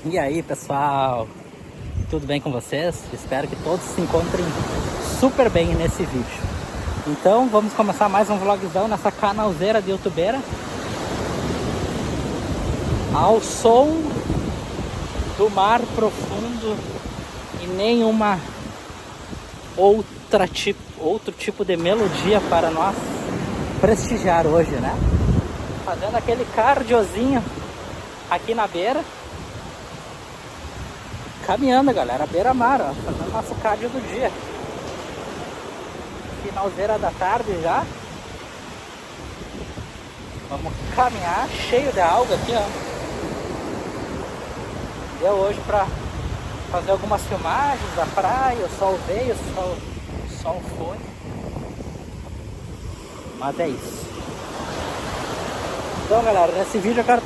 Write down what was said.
E aí, pessoal, tudo bem com vocês? Espero que todos se encontrem super bem nesse vídeo. Então vamos começar mais um vlogzão nessa canalzeira de youtubeira, ao som do mar profundo e nenhuma outro tipo de melodia para nós prestigiar hoje, né? Fazendo aquele cardiozinho aqui na beira, caminhando, galera, beira-mar, ó, fazendo nosso cardio do dia. Finalzeira da tarde já. Vamos caminhar, cheio de alga aqui, ó. Deu hoje pra fazer algumas filmagens da praia, o sol veio, o sol foi. Mas é isso. Então, galera, nesse vídeo eu quero